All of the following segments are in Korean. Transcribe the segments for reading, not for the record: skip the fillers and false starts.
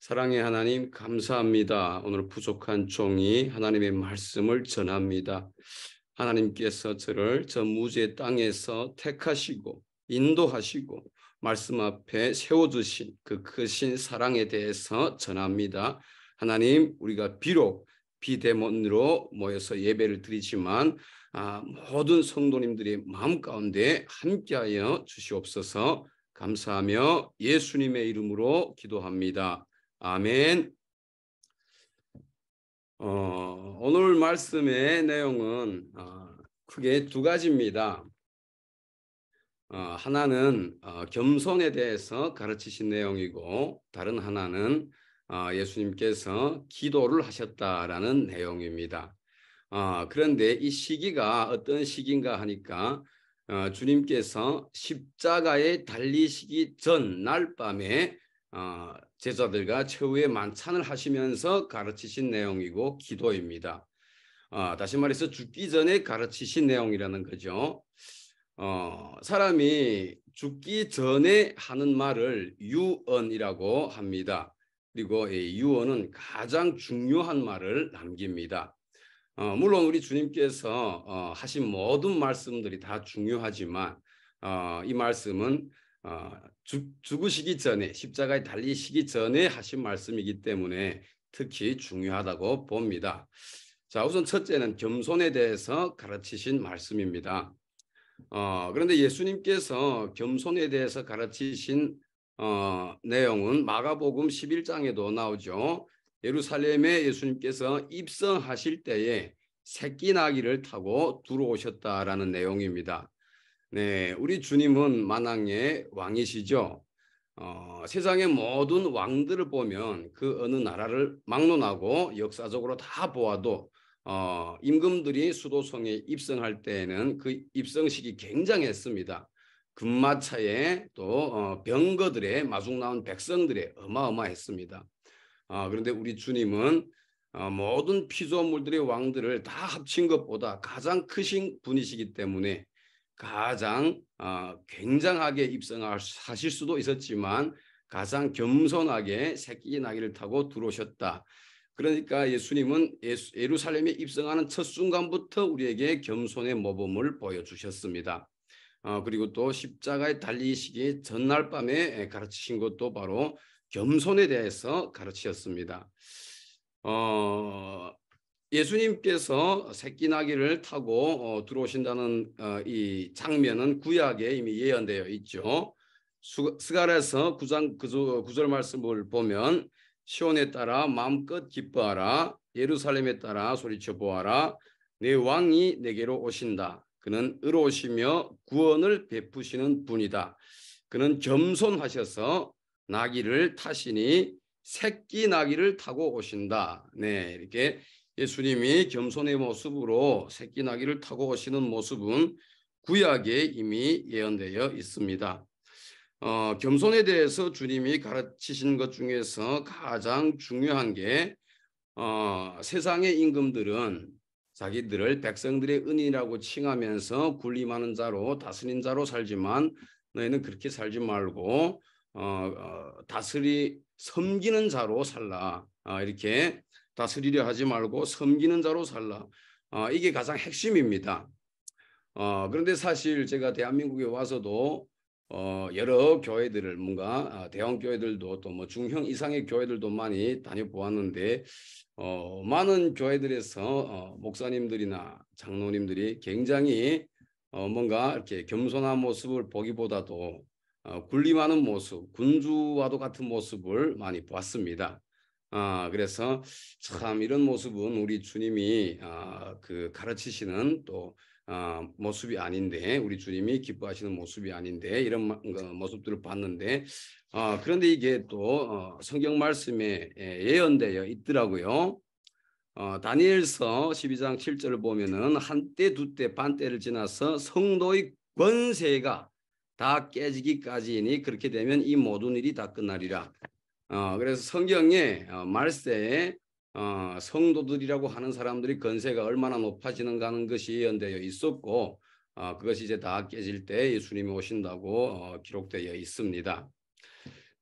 사랑의 하나님 감사합니다. 오늘 부족한 종이 하나님의 말씀을 전합니다. 하나님께서 저를 저 무지의 땅에서 택하시고 인도하시고 말씀 앞에 세워주신 그 크신 사랑에 대해서 전합니다. 하나님, 우리가 비록 비대면으로 모여서 예배를 드리지만 모든 성도님들의 마음 가운데 함께하여 주시옵소서. 감사하며 예수님의 이름으로 기도합니다. 아멘. 오늘 말씀의 내용은 크게 두 가지입니다. 하나는 겸손에 대해서 가르치신 내용이고, 다른 하나는 예수님께서 기도를 하셨다라는 내용입니다. 그런데 이 시기가 어떤 시기인가 하니까 주님께서 십자가에 달리시기 전 날 밤에 제자들과 최후의 만찬을 하시면서 가르치신 내용이고 기도입니다. 다시 말해서 죽기 전에 가르치신 내용이라는 거죠. 사람이 죽기 전에 하는 말을 유언이라고 합니다. 그리고 이 유언은 가장 중요한 말을 남깁니다. 물론 우리 주님께서 하신 모든 말씀들이 다 중요하지만 이 말씀은 죽으시기 전에, 십자가에 달리시기 전에 하신 말씀이기 때문에 특히 중요하다고 봅니다. 자, 우선 첫째는 겸손에 대해서 가르치신 말씀입니다. 그런데 예수님께서 겸손에 대해서 가르치신 내용은 마가복음 11장에도 나오죠. 예루살렘에 예수님께서 입성하실 때에 새끼 나귀를 타고 들어오셨다라는 내용입니다. 네, 우리 주님은 만왕의 왕이시죠. 세상의 모든 왕들을 보면 그 어느 나라를 막론하고 역사적으로 다 보아도 임금들이 수도성에 입성할 때에는 그 입성식이 굉장했습니다. 금마차에 또 병거들의 마중 나온 백성들의 어마어마했습니다. 그런데 우리 주님은 모든 피조물들의 왕들을 다 합친 것보다 가장 크신 분이시기 때문에 가장 굉장하게 입성하실 수도 있었지만 가장 겸손하게 새끼 나귀를 타고 들어오셨다. 그러니까 예수님은 예루살렘에 입성하는 첫 순간부터 우리에게 겸손의 모범을 보여주셨습니다. 그리고 또 십자가에 달리시기 전날 밤에 가르치신 것도 바로 겸손에 대해서 가르치셨습니다. 예수님께서 새끼 나귀를 타고 들어오신다는 이 장면은 구약에 이미 예언되어 있죠. 스가랴서 9장 9절 말씀을 보면 시온에 따라 마음껏 기뻐하라. 예루살렘에 따라 소리쳐 보아라. 내 왕이 내게로 오신다. 그는 의로우시며 구원을 베푸시는 분이다. 그는 겸손하셔서 나귀를 타시니 새끼 나귀를 타고 오신다. 네, 이렇게 예수님이 겸손의 모습으로 새끼 나귀를 타고 오시는 모습은 구약에 이미 예언되어 있습니다. 겸손에 대해서 주님이 가르치신 것 중에서 가장 중요한 게 세상의 임금들은 자기들을 백성들의 은인이라고 칭하면서 군림하는 자로 다스린 자로 살지만 너희는 그렇게 살지 말고 섬기는 자로 살라. 이렇게 다스리려 하지 말고 섬기는 자로 살라. 이게 가장 핵심입니다. 그런데 사실 제가 대한민국에 와서도 여러 교회들을 뭔가 대형 교회들도 또 뭐 중형 이상의 교회들도 많이 다녀보았는데 많은 교회들에서 목사님들이나 장로님들이 굉장히 뭔가 이렇게 겸손한 모습을 보기보다도 군림하는 모습, 군주와도 같은 모습을 많이 보았습니다. 그래서 참 이런 모습은 우리 주님이 그 가르치시는 또 모습이 아닌데, 우리 주님이 기뻐하시는 모습이 아닌데 이런 모습들을 봤는데 그런데 이게 또 성경 말씀에 예언되어 있더라고요. 다니엘서 12장 7절을 보면은 한때 두때 반때를 지나서 성도의 권세가 다 깨지기까지이니 그렇게 되면 이 모든 일이 다 끝나리라. 그래서 성경에 말세에 성도들이라고 하는 사람들이 권세가 얼마나 높아지는가 하는 것이 예언되어 있었고 그것이 이제 다 깨질 때 예수님이 오신다고 기록되어 있습니다.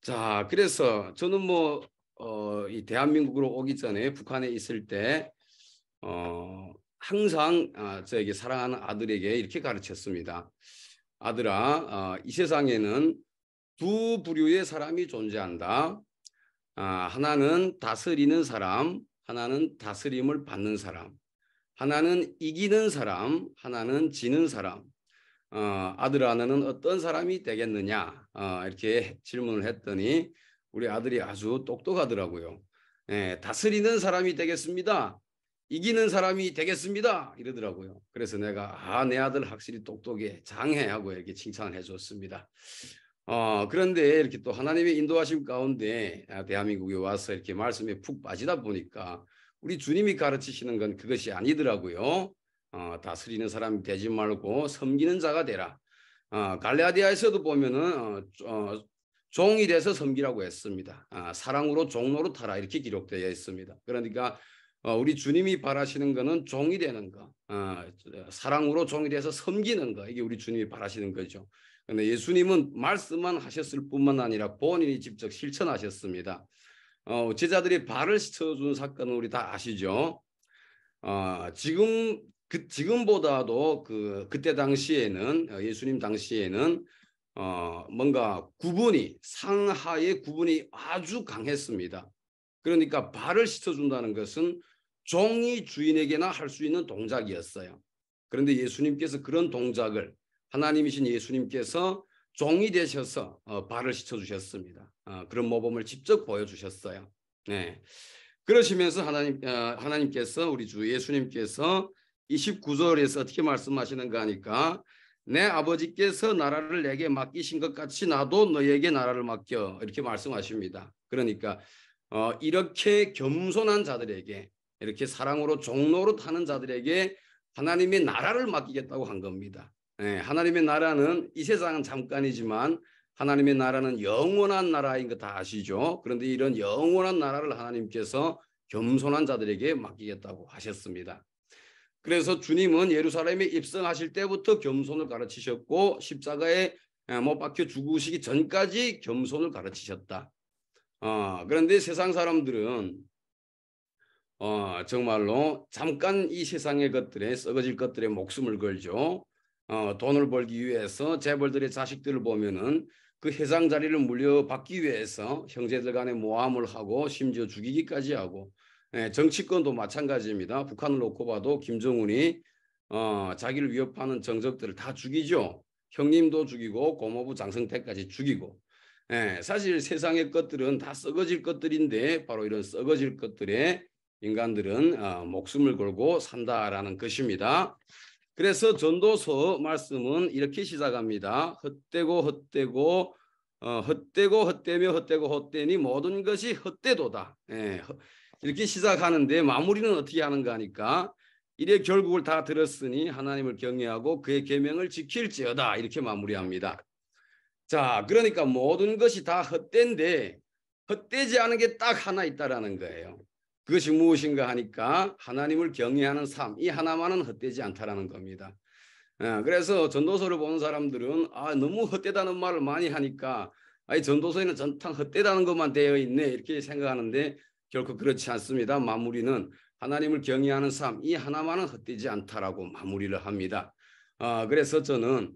자, 그래서 저는 뭐 이 대한민국으로 오기 전에 북한에 있을 때 항상 저에게 사랑하는 아들에게 이렇게 가르쳤습니다. 아들아, 이 세상에는 두 부류의 사람이 존재한다. 하나는 다스리는 사람, 하나는 다스림을 받는 사람. 하나는 이기는 사람, 하나는 지는 사람. 아들아, 너는 어떤 사람이 되겠느냐? 이렇게 질문을 했더니 우리 아들이 아주 똑똑하더라고요. 다스리는 사람이 되겠습니다. 이기는 사람이 되겠습니다. 이러더라고요. 그래서 내가 내 아들 확실히 똑똑해, 장해 하고 이렇게 칭찬을 해줬습니다. 그런데 이렇게 또 하나님의 인도하심 가운데 대한민국에 와서 이렇게 말씀에 푹 빠지다 보니까 우리 주님이 가르치시는 건 그것이 아니더라고요. 다스리는 사람이 되지 말고 섬기는 자가 되라. 갈라디아에서도 보면은 종이 돼서 섬기라고 했습니다. 사랑으로 종로로 타라 이렇게 기록되어 있습니다. 그러니까 우리 주님이 바라시는 거는 종이 되는 거, 사랑으로 종이 돼서 섬기는 거, 이게 우리 주님이 바라시는 거죠. 그런데 예수님은 말씀만 하셨을 뿐만 아니라 본인이 직접 실천하셨습니다. 제자들이 발을 씻어준 사건은 우리 다 아시죠? 지금보다도 그때 당시에는 예수님 당시에는 뭔가 상하의 구분이 아주 강했습니다. 그러니까 발을 씻어준다는 것은 종이 주인에게나 할 수 있는 동작이었어요. 그런데 예수님께서 그런 동작을 하나님이신 예수님께서 종이 되셔서 발을 씻어주셨습니다. 그런 모범을 직접 보여주셨어요. 네. 그러시면서 하나님께서 우리 주 예수님께서 29절에서 어떻게 말씀하시는가 하니까 내 아버지께서 나라를 내게 맡기신 것 같이 나도 너에게 나라를 맡겨 이렇게 말씀하십니다. 그러니까 이렇게 겸손한 자들에게 이렇게 사랑으로 종로로 타는 자들에게 하나님의 나라를 맡기겠다고 한 겁니다. 네, 하나님의 나라는 이 세상은 잠깐이지만 하나님의 나라는 영원한 나라인 거 다 아시죠? 그런데 이런 영원한 나라를 하나님께서 겸손한 자들에게 맡기겠다고 하셨습니다. 그래서 주님은 예루살렘에 입성하실 때부터 겸손을 가르치셨고 십자가에 못 박혀 죽으시기 전까지 겸손을 가르치셨다. 그런데 세상 사람들은 정말로 잠깐 이 세상의 것들에 썩어질 것들에 목숨을 걸죠. 돈을 벌기 위해서 재벌들의 자식들을 보면은 그 회장 자리를 물려받기 위해서 형제들 간에 모함을 하고 심지어 죽이기까지 하고 정치권도 마찬가지입니다. 북한을 놓고 봐도 김정은이 자기를 위협하는 정적들을 다 죽이죠. 형님도 죽이고 고모부 장성택까지 죽이고 사실 세상의 것들은 다 썩어질 것들인데 바로 이런 썩어질 것들에 인간들은 목숨을 걸고 산다라는 것입니다. 그래서 전도서 말씀은 이렇게 시작합니다. 헛되고 헛되고 헛되며 헛되고 헛되니 모든 것이 헛되도다. 이렇게 시작하는데 마무리는 어떻게 하는가 하니까 이래 결국을 다 들었으니 하나님을 경외하고 그의 계명을 지킬지어다 이렇게 마무리합니다. 자, 그러니까 모든 것이 다 헛된데 헛되지 않은 게 딱 하나 있다라는 거예요. 그것이 무엇인가 하니까 하나님을 경외하는 삶, 이 하나만은 헛되지 않다라는 겁니다. 그래서 전도서를 보는 사람들은 너무 헛되다는 말을 많이 하니까 전도서에는 전탕 헛되다는 것만 되어 있네 이렇게 생각하는데 결코 그렇지 않습니다. 마무리는 하나님을 경외하는 삶, 이 하나만은 헛되지 않다라고 마무리를 합니다. 그래서 저는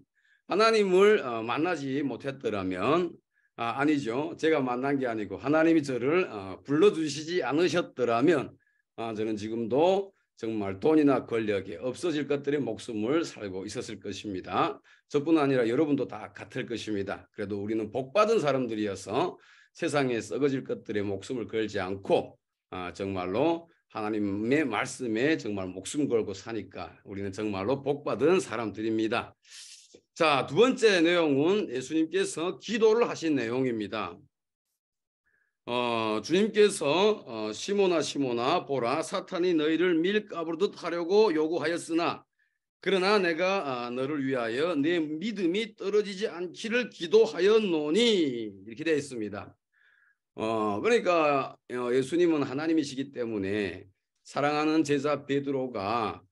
하나님을 만나지 못했더라면 아니죠. 제가 만난 게 아니고 하나님이 저를 불러주시지 않으셨더라면 저는 지금도 정말 돈이나 권력에 없어질 것들의 목숨을 살고 있었을 것입니다. 저뿐 아니라 여러분도 다 같을 것입니다. 그래도 우리는 복받은 사람들이어서 세상에 썩어질 것들의 목숨을 걸지 않고 정말로 하나님의 말씀에 정말 목숨 걸고 사니까 우리는 정말로 복받은 사람들입니다. 자, 두 번째 내용은 예수님께서 기도를 하신 내용입니다. 주님께서 시몬아 보라 사탄이 너희를 밀가부르듯 하려고 요구하였으나 그러나 내가 너를 위하여 내 믿음이 떨어지지 않기를 기도하였노니 이렇게 되어 있습니다. 그러니까 예수님은 하나님이시기 때문에 사랑하는 제자 베드로가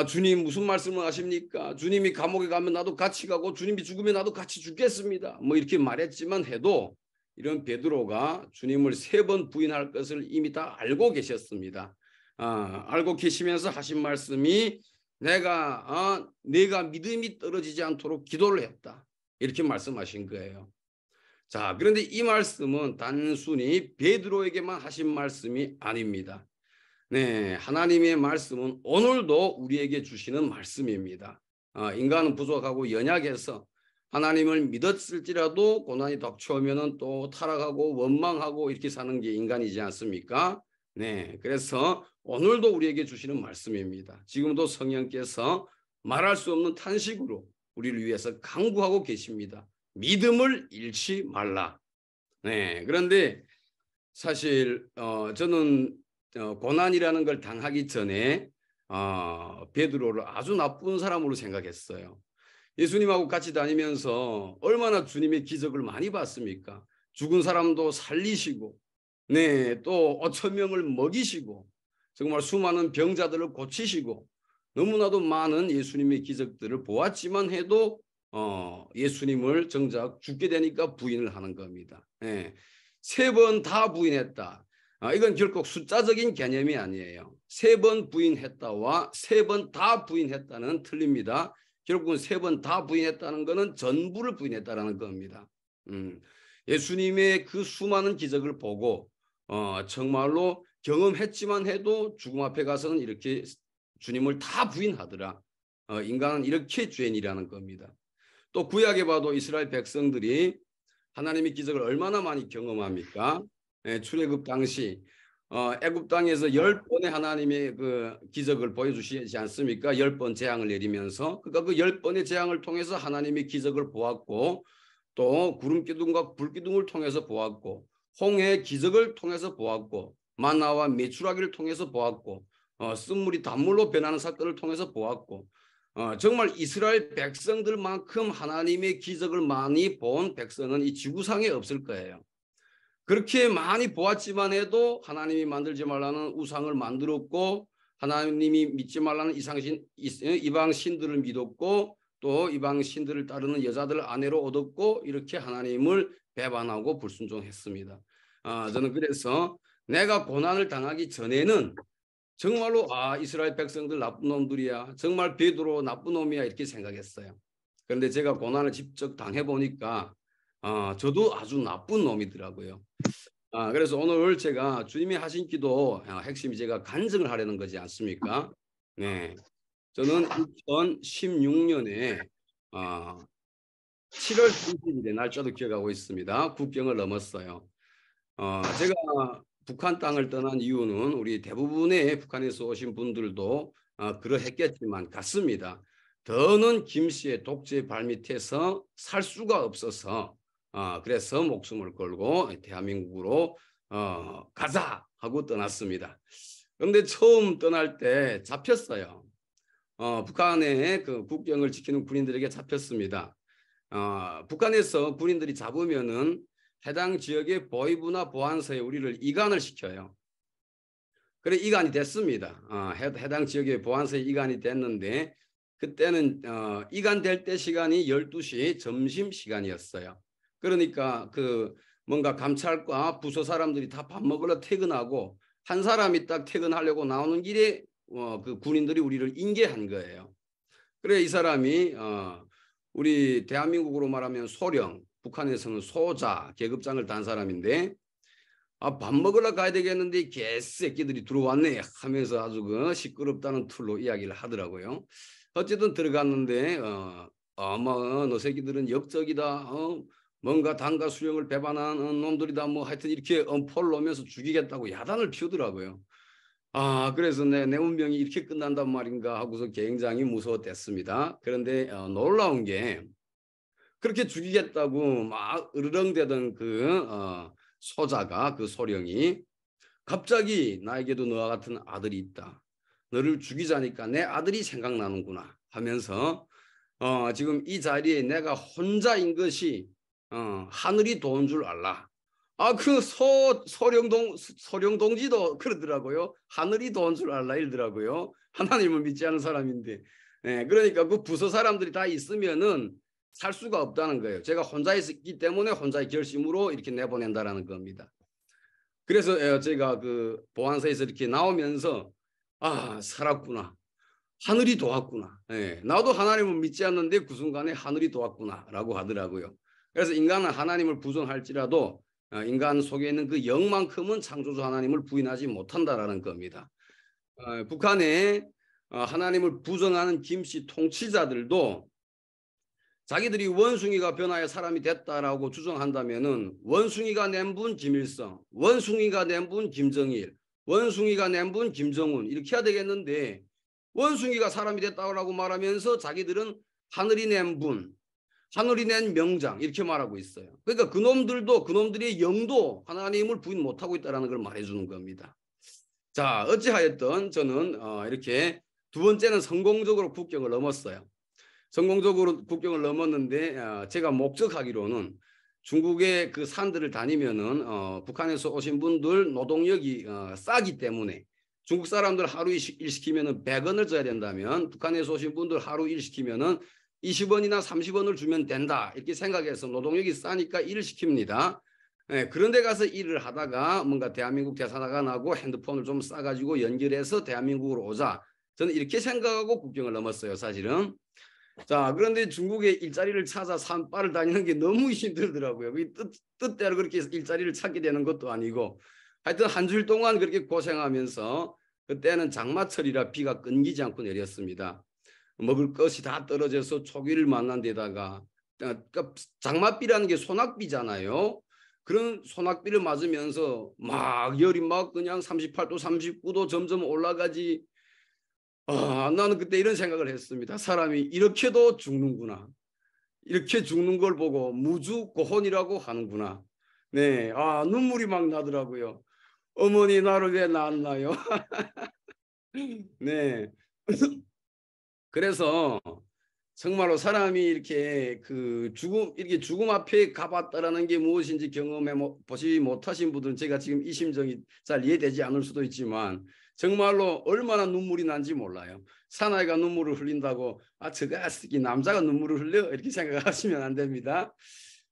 주님 무슨 말씀을 하십니까? 주님이 감옥에 가면 나도 같이 가고 주님이 죽으면 나도 같이 죽겠습니다. 뭐 이렇게 말했지만 해도 이런 베드로가 주님을 3번 부인할 것을 이미 다 알고 계셨습니다. 알고 계시면서 하신 말씀이 내가 믿음이 떨어지지 않도록 기도를 했다. 이렇게 말씀하신 거예요. 자, 그런데 이 말씀은 단순히 베드로에게만 하신 말씀이 아닙니다. 네, 하나님의 말씀은 오늘도 우리에게 주시는 말씀입니다. 인간은 부족하고 연약해서 하나님을 믿었을지라도 고난이 닥쳐오면은 또 타락하고 원망하고 이렇게 사는 게 인간이지 않습니까? 네, 그래서 오늘도 우리에게 주시는 말씀입니다. 지금도 성령께서 말할 수 없는 탄식으로 우리를 위해서 강구하고 계십니다. 믿음을 잃지 말라. 네, 그런데 사실 저는 고난이라는 걸 당하기 전에 베드로를 아주 나쁜 사람으로 생각했어요. 예수님하고 같이 다니면서 얼마나 주님의 기적을 많이 봤습니까? 죽은 사람도 살리시고, 네, 또 5,000명을 먹이시고, 정말 수많은 병자들을 고치시고, 너무나도 많은 예수님의 기적들을 보았지만 해도 예수님을 정작 죽게 되니까 부인을 하는 겁니다. 네, 3번 다 부인했다. 이건 결코 숫자적인 개념이 아니에요. 3번 부인했다와 3번 다 부인했다는 틀립니다. 결국은 3번 다 부인했다는 것은 전부를 부인했다는 겁니다. 예수님의 그 수많은 기적을 보고 정말로 경험했지만 해도 죽음 앞에 가서는 이렇게 주님을 다 부인하더라. 인간은 이렇게 죄인이라는 겁니다. 또 구약에 봐도 이스라엘 백성들이 하나님의 기적을 얼마나 많이 경험합니까? 출애굽 당시 애굽 땅에서 10번의 하나님의 그 기적을 보여주시지 않습니까? 10번 재앙을 내리면서 그러니까 그 10번의 재앙을 통해서 하나님의 기적을 보았고 또 구름 기둥과 불 기둥을 통해서 보았고 홍해의 기적을 통해서 보았고 만나와 메추라기를 통해서 보았고 쓴물이 단물로 변하는 사건을 통해서 보았고 정말 이스라엘 백성들만큼 하나님의 기적을 많이 본 백성은 이 지구상에 없을 거예요. 그렇게 많이 보았지만 해도 하나님이 만들지 말라는 우상을 만들었고 하나님이 믿지 말라는 이방 신들을 믿었고 또 이방 신들을 따르는 여자들을 아내로 얻었고 이렇게 하나님을 배반하고 불순종했습니다. 저는 그래서 내가 고난을 당하기 전에는 정말로 이스라엘 백성들 나쁜 놈들이야. 정말 베드로 나쁜 놈이야 이렇게 생각했어요. 그런데 제가 고난을 직접 당해보니까 저도 아주 나쁜 놈이더라고요. 그래서 오늘 제가 주님이 하신 기도 핵심이 제가 간증을 하려는 거지 않습니까? 네, 저는 2016년에 7월 30일에 날짜도 기억하고 있습니다. 국경을 넘었어요. 제가 북한 땅을 떠난 이유는 우리 대부분의 북한에서 오신 분들도 그러했겠지만 같습니다. 더는 김 씨의 독재 발밑에서 살 수가 없어서 그래서 목숨을 걸고 대한민국으로 가자 하고 떠났습니다. 그런데 처음 떠날 때 잡혔어요. 북한의 그 국경을 지키는 군인들에게 잡혔습니다. 북한에서 군인들이 잡으면은 해당 지역의 보위부나 보안서에 우리를 이관을 시켜요. 그래 이관이 됐습니다. 해당 지역의 보안서에 이관이 됐는데 그때는 이관될 때 시간이 12시 점심시간이었어요. 그러니까 그 뭔가 감찰과 부서 사람들이 다 밥 먹으러 퇴근하고 한 사람이 딱 퇴근하려고 나오는 길에 그 군인들이 우리를 인계한 거예요. 그래 이 사람이 우리 대한민국으로 말하면 소령, 북한에서는 소자 계급장을 단 사람인데 밥 먹으러 가야 되겠는데 개새끼들이 들어왔네 하면서 아주 그 시끄럽다는 틀로 이야기를 하더라고요. 어쨌든 들어갔는데 너 새끼들은 역적이다. 뭔가 당과 수령을 배반하는 놈들이다. 뭐 하여튼 이렇게 엄포를 놓으면서 죽이겠다고 야단을 피우더라고요. 그래서 내 운명이 이렇게 끝난단 말인가 하고서 굉장히 무서웠댔습니다. 그런데 놀라운 게 그렇게 죽이겠다고 막 으르렁대던 그 소자가 그 소령이 갑자기 나에게도 너와 같은 아들이 있다. 너를 죽이자니까 내 아들이 생각나는구나 하면서 지금 이 자리에 내가 혼자인 것이 하늘이 도운 줄 알라. 그 소령 동지도 그러더라고요. 하늘이 도운 줄 알라 이러더라고요. 하나님을 믿지 않는 사람인데. 네, 그러니까 그 부서 사람들이 다 있으면은 살 수가 없다는 거예요. 제가 혼자 있기 때문에 혼자의 결심으로 이렇게 내보낸다라는 겁니다. 그래서 제가 그 보안소에서 이렇게 나오면서 살았구나. 하늘이 도왔구나. 예, 나도 하나님을 믿지 않는데 그 순간에 하늘이 도왔구나라고 하더라고요. 그래서 인간은 하나님을 부정할지라도 인간 속에 있는 그 영만큼은 창조주 하나님을 부인하지 못한다라는 겁니다. 북한에 하나님을 부정하는 김씨 통치자들도 자기들이 원숭이가 변화해 사람이 됐다라고 주장한다면은 원숭이가 낸 분 김일성, 원숭이가 낸 분 김정일, 원숭이가 낸 분 김정은 이렇게 해야 되겠는데 원숭이가 사람이 됐다고 말하면서 자기들은 하늘이 낸 분, 하늘이 낸 명장 이렇게 말하고 있어요. 그러니까 그놈들의 영도 하나님을 부인 못하고 있다는 걸 말해주는 겁니다. 자, 어찌하였든 저는 이렇게 두 번째는 성공적으로 국경을 넘었어요. 성공적으로 국경을 넘었는데 제가 목적하기로는 중국의 그 산들을 다니면은 북한에서 오신 분들 노동력이 싸기 때문에 중국 사람들 하루 일 시키면은 100원을 줘야 된다면 북한에서 오신 분들 하루 일 시키면은 20원이나 30원을 주면 된다 이렇게 생각해서 노동력이 싸니까 일을 시킵니다. 네, 그런데 가서 일을 하다가 뭔가 대한민국 대사관하고 핸드폰을 좀 싸가지고 연결해서 대한민국으로 오자. 저는 이렇게 생각하고 국경을 넘었어요, 사실은. 자, 그런데 중국에 일자리를 찾아 산바를 다니는 게 너무 힘들더라고요. 뜻대로 그렇게 일자리를 찾게 되는 것도 아니고 하여튼 한 주일 동안 그렇게 고생하면서 그때는 장마철이라 비가 끊기지 않고 내렸습니다. 먹을 것이 다 떨어져서 초기를 만난 데다가 그러니까 장맛비라는 게 소낙비잖아요. 그런 소낙비를 맞으면서 막 열이 막 그냥 38도 39도 점점 올라가지. 나는 그때 이런 생각을 했습니다. 사람이 이렇게도 죽는구나. 이렇게 죽는 걸 보고 무주고혼이라고 하는구나. 네, 눈물이 막 나더라고요. 어머니 나를 왜 낳았나요? 네. 그래서 정말로 사람이 이렇게 이렇게 죽음 앞에 가봤다라는 게 무엇인지 경험해 보지 못하신 분들은 제가 지금 이 심정이 잘 이해되지 않을 수도 있지만 정말로 얼마나 눈물이 난지 몰라요. 사나이가 눈물을 흘린다고 저거 남자가 눈물을 흘려 이렇게 생각하시면 안 됩니다.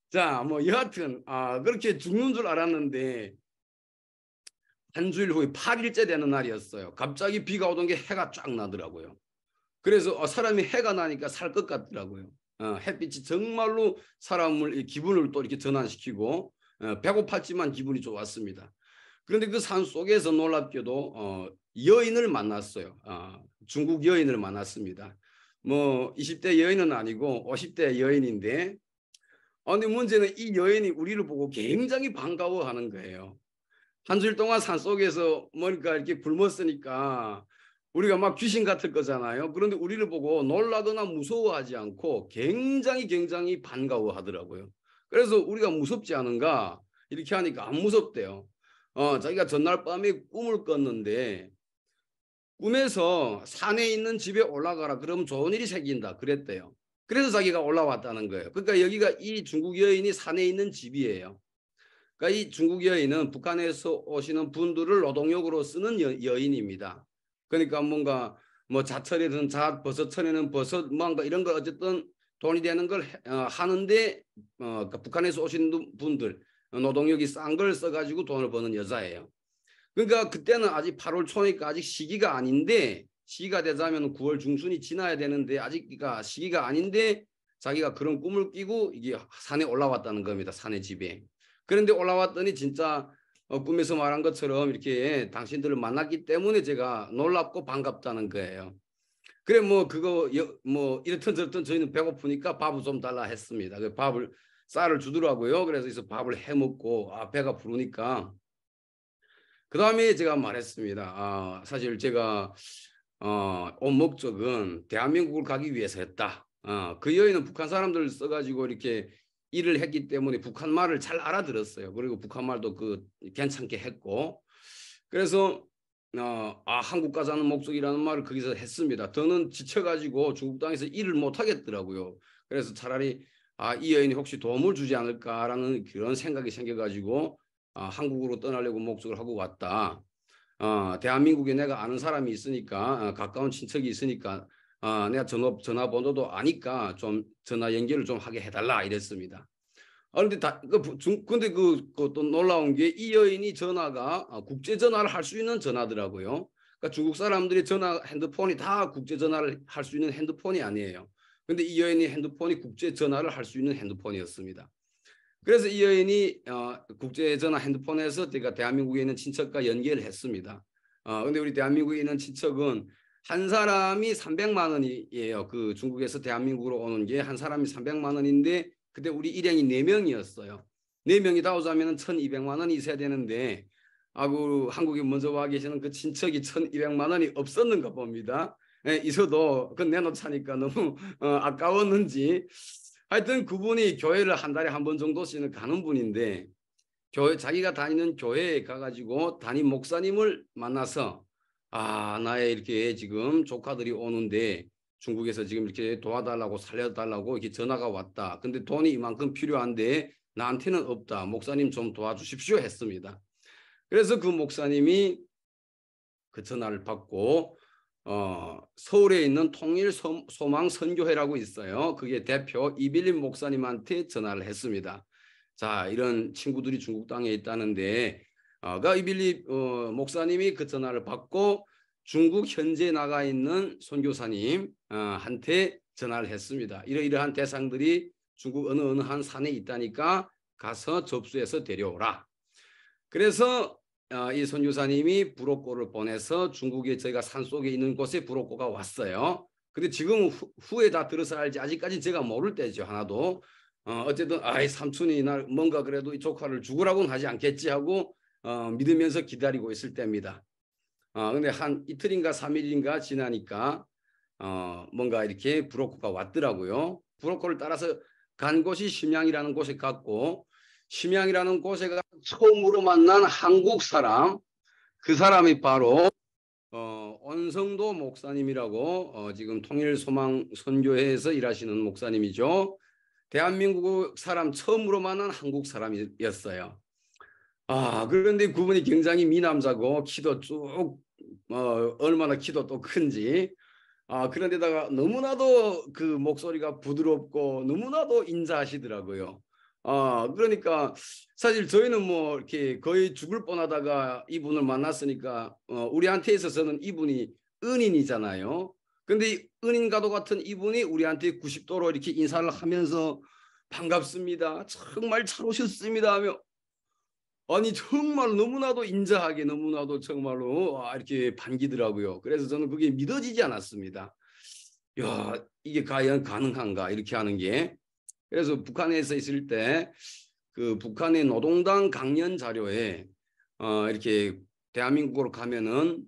자, 뭐 여하튼 그렇게 죽는 줄 알았는데 한 주일 후에 8일째 되는 날이었어요. 갑자기 비가 오던 게 해가 쫙 나더라고요. 그래서 사람이 해가 나니까 살 것 같더라고요. 햇빛이 정말로 사람을 기분을 또 이렇게 전환시키고 배고팠지만 기분이 좋았습니다. 그런데 그 산 속에서 놀랍게도 여인을 만났어요. 중국 여인을 만났습니다. 뭐 20대 여인은 아니고 50대 여인인데 근데 문제는 이 여인이 우리를 보고 굉장히 반가워하는 거예요. 한 주일 동안 산 속에서 뭐니까 이렇게 굶었으니까 우리가 막 귀신 같을 거잖아요. 그런데 우리를 보고 놀라거나 무서워하지 않고 굉장히 반가워하더라고요. 그래서 우리가 무섭지 않은가 이렇게 하니까 안 무섭대요. 자기가 전날 밤에 꿈을 꿨는데 꿈에서 산에 있는 집에 올라가라 그러면 좋은 일이 생긴다 그랬대요. 그래서 자기가 올라왔다는 거예요. 그러니까 여기가 이 중국 여인이 산에 있는 집이에요. 그러니까 이 중국 여인은 북한에서 오시는 분들을 노동력으로 쓰는 여인입니다. 그러니까 뭔가 뭐 자철에는 버섯철에는 버섯 뭔가 이런 거 어쨌든 돈이 되는 걸 하는데 그러니까 북한에서 오시는 분들 노동력이 싼 걸 써가지고 돈을 버는 여자예요. 그러니까 그때는 아직 8월 초니까 아직 시기가 아닌데 시기가 되자면 9월 중순이 지나야 되는데 아직 시기가 아닌데 자기가 그런 꿈을 끼고 이게 산에 올라왔다는 겁니다. 산의 집에. 그런데 올라왔더니 진짜 꿈에서 말한 것처럼 이렇게 당신들을 만났기 때문에 제가 놀랍고 반갑다는 거예요. 그래 뭐 그거 뭐 이렇든 저렇든 저희는 배고프니까 밥을 좀 달라 했습니다. 그 쌀을 주더라고요. 그래서 밥을 해 먹고 배가 부르니까 그 다음에 제가 말했습니다. 사실 제가 온 목적은 대한민국을 가기 위해서였다. 그 여인은 북한 사람들을 써가지고 이렇게 일을 했기 때문에 북한 말을 잘 알아들었어요. 그리고 북한 말도 괜찮게 했고 그래서 한국 가자는 목적이라는 말을 거기서 했습니다. 저는 지쳐가지고 중국 땅에서 일을 못 하겠더라고요. 그래서 차라리 이 여인이 혹시 도움을 주지 않을까라는 그런 생각이 생겨가지고 한국으로 떠나려고 목적을 하고 왔다. 대한민국에 내가 아는 사람이 있으니까 가까운 친척이 있으니까 내가 전화번호도 아니까 좀 전화 연결을 좀 하게 해달라 이랬습니다. 그런데 근데 또 놀라운 게 이 여인이 전화가 국제 전화를 할 수 있는 전화더라고요. 그러니까 중국 사람들이 핸드폰이 다 국제 전화를 할 수 있는 핸드폰이 아니에요. 근데 이 여인이 핸드폰이 국제 전화를 할 수 있는 핸드폰이었습니다. 그래서 이 여인이 국제 전화 핸드폰에서 제가 대한민국에 있는 친척과 연결을 했습니다. 근데 우리 대한민국에 있는 친척은 한 사람이 300만 원이에요. 그 중국에서 대한민국으로 오는 게 한 사람이 300만 원인데 그때 우리 일행이 4명이었어요. 4명이 다 오자면 1,200만 원이 있어야 되는데 그 한국에 먼저 와 계시는 그 친척이 1,200만 원이 없었는가 봅니다. 예, 있어도 그 내놓자니까 너무 아까웠는지 하여튼 그분이 교회를 한 달에 한 번 정도씩은 가는 분인데 자기가 다니는 교회에 가가지고 담임 목사님을 만나서 나의 이렇게 지금 조카들이 오는데 중국에서 지금 이렇게 도와달라고 살려달라고 이렇게 전화가 왔다. 근데 돈이 이만큼 필요한데 나한테는 없다. 목사님 좀 도와주십시오 했습니다. 그래서 그 목사님이 그 전화를 받고 서울에 있는 통일소망선교회라고 있어요. 그게 대표 이빌린 목사님한테 전화를 했습니다. 자, 이런 친구들이 중국 땅에 있다는데 이빌린 목사님이 그 전화를 받고 중국 현재 나가 있는 선교사님 한테 전화를 했습니다. 이러이러한 대상들이 중국 어느 한 산에 있다니까 가서 접수해서 데려오라. 그래서 이 선교사님이 불옥고를 보내서 중국에 저희가 산속에 있는 곳에 불옥고가 왔어요. 근데 지금 후에 다 들어서 알지 아직까지 제가 모를 때죠. 하나도. 어쨌든 삼촌이 날 뭔가 그래도 이 조카를 죽으라고는 하지 않겠지 하고 믿으면서 기다리고 있을 때입니다. 근데 한 이틀인가 3일인가 지나니까 뭔가 이렇게 불옥고가 왔더라고요. 불옥고를 따라서 간 곳이 심양이라는 곳에 갔고 심양이라는 곳에 가 처음으로 만난 한국 사람, 그 사람이 바로 온성도 목사님이라고 지금 통일소망선교회에서 일하시는 목사님이죠. 대한민국 사람 처음으로 만난 한국 사람이었어요. 그런데 그분이 굉장히 미남자고 키도 쭉 얼마나 키도 또 큰지 그런데다가 너무나도 그 목소리가 부드럽고 너무나도 인자하시더라고요. 그러니까 사실 저희는 뭐 이렇게 거의 죽을 뻔하다가 이분을 만났으니까 우리한테 있어서는 이분이 은인이잖아요. 근데 은인과도 같은 이분이 우리한테 90도로 이렇게 인사를 하면서 반갑습니다. 정말 잘 오셨습니다 하며 아니 정말 너무나도 인자하게 너무나도 정말로 이렇게 반기더라고요. 그래서 저는 그게 믿어지지 않았습니다. 야, 이게 과연 가능한가 이렇게 하는 게. 그래서 북한에서 있을 때 그 북한의 노동당 강연 자료에 이렇게 대한민국으로 가면은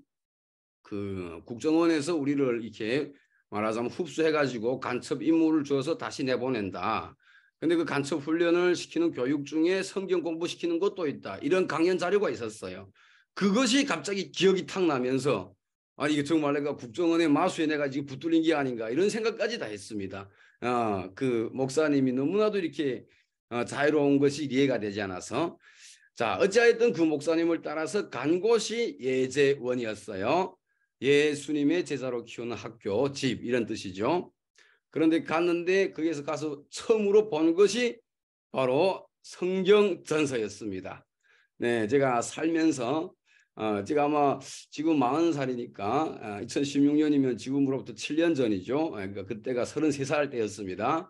그 국정원에서 우리를 이렇게 말하자면 흡수해가지고 간첩 임무를 줘서 다시 내보낸다. 근데 그 간첩 훈련을 시키는 교육 중에 성경 공부시키는 것도 있다. 이런 강연 자료가 있었어요. 그것이 갑자기 기억이 탁 나면서 이게 정말 내가 국정원의 마수에 내가 지금 붙들린 게 아닌가 이런 생각까지 다 했습니다. 그 목사님이 너무나도 이렇게 자유로운 것이 이해가 되지 않아서 자 어찌하였든 그 목사님을 따라서 간 곳이 예제원이었어요. 예수님의 제자로 키우는 학교, 집 이런 뜻이죠. 그런데 갔는데 거기에서 가서 처음으로 본 것이 바로 성경 전서였습니다. 네, 제가 살면서 제가 아마 지금 40살이니까 2016년이면 지금으로부터 7년 전이죠. 그러니까 그때가 33살 때였습니다.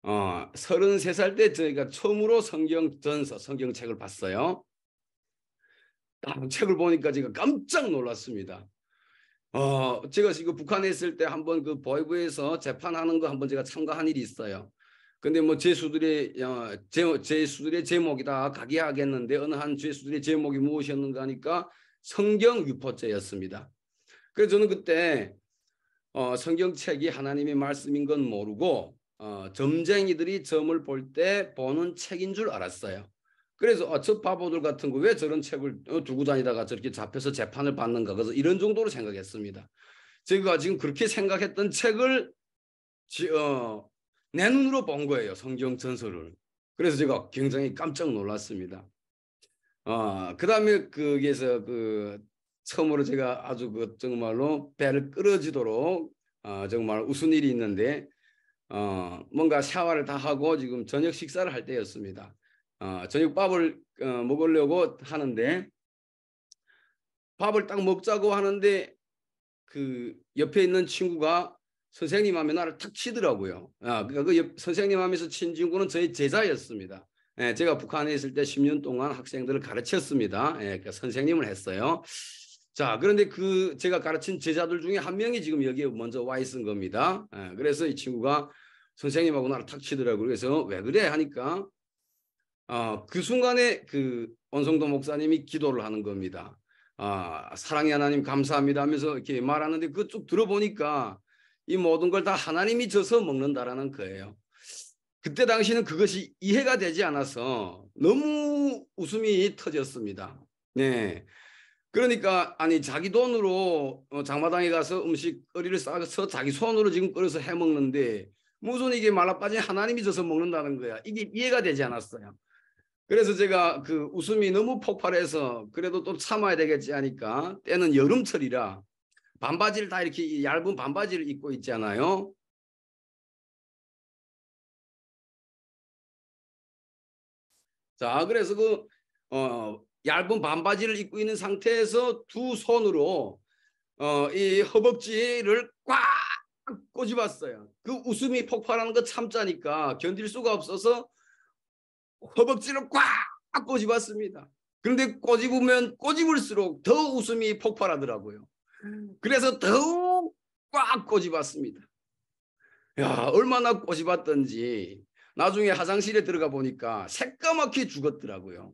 33살 때 저희가 처음으로 성경 전서, 성경책을 봤어요. 딱 책을 보니까 제가 깜짝 놀랐습니다. 제가 이거 북한에 있을 때 한번 그 보이부에서 재판하는 거 한번 제가 참가한 일이 있어요. 근데 뭐 죄수들의 제목이다 각이하겠는데 어느 한 죄수들의 제목이 무엇이었는가 하니까 성경 유포죄였습니다. 그래서 저는 그때 성경책이 하나님의 말씀인 건 모르고 점쟁이들이 점을 볼 때 보는 책인 줄 알았어요. 그래서 저 바보들 같은 거 왜 저런 책을 두고 다니다가 저렇게 잡혀서 재판을 받는가 그래서 이런 정도로 생각했습니다. 제가 지금 그렇게 생각했던 책을 내 눈으로 본 거예요. 성경 전설을. 그래서 제가 굉장히 깜짝 놀랐습니다. 그다음에 거기에서 그 처음으로 제가 아주 그 정말로 배를 끌어지도록 정말 웃은 일이 있는데 뭔가 샤워를 다 하고 지금 저녁 식사를 할 때였습니다. 저녁밥을 먹으려고 하는데 밥을 딱 먹자고 하는데 그 옆에 있는 친구가 선생님 하면 나를 탁 치더라고요. 그러니까 그 선생님 하면서 친 친구는 저의 제자였습니다. 예, 제가 북한에 있을 때 10년 동안 학생들을 가르쳤습니다. 예, 그러니까 선생님을 했어요. 자, 그런데 그 제가 가르친 제자들 중에 한 명이 지금 여기에 먼저 와 있은 겁니다. 예, 그래서 이 친구가 선생님하고 나를 탁 치더라고요. 그래서 왜 그래 하니까 그 순간에 그 원성도 목사님이 기도를 하는 겁니다. 사랑의 하나님 감사합니다 하면서 이렇게 말하는데 그 쭉 들어보니까 이 모든 걸 다 하나님이 줘서 먹는다라는 거예요. 그때 당시는 그것이 이해가 되지 않아서 너무 웃음이 터졌습니다. 네. 그러니까 아니 자기 돈으로 장마당에 가서 음식거리를 싸서 자기 손으로 지금 끓여서 해 먹는데 무슨 이게 말라빠진 하나님이 줘서 먹는다는 거야. 이게 이해가 되지 않았어요. 그래서 제가 그 웃음이 너무 폭발해서 그래도 또 참아야 되겠지 하니까 때는 여름철이라 반바지를 다 이렇게 얇은 반바지를 입고 있잖아요. 자, 그래서 그 얇은 반바지를 입고 있는 상태에서 두 손으로 이 허벅지를 꽉 꼬집었어요. 그 웃음이 폭발하는 거 참자니까 견딜 수가 없어서 허벅지를 꽉 꼬집었습니다. 그런데 꼬집으면 꼬집을수록 더 웃음이 폭발하더라고요. 그래서 더욱 꽉 꼬집었습니다. 야, 얼마나 꼬집었던지 나중에 화장실에 들어가 보니까 새까맣게 죽었더라고요.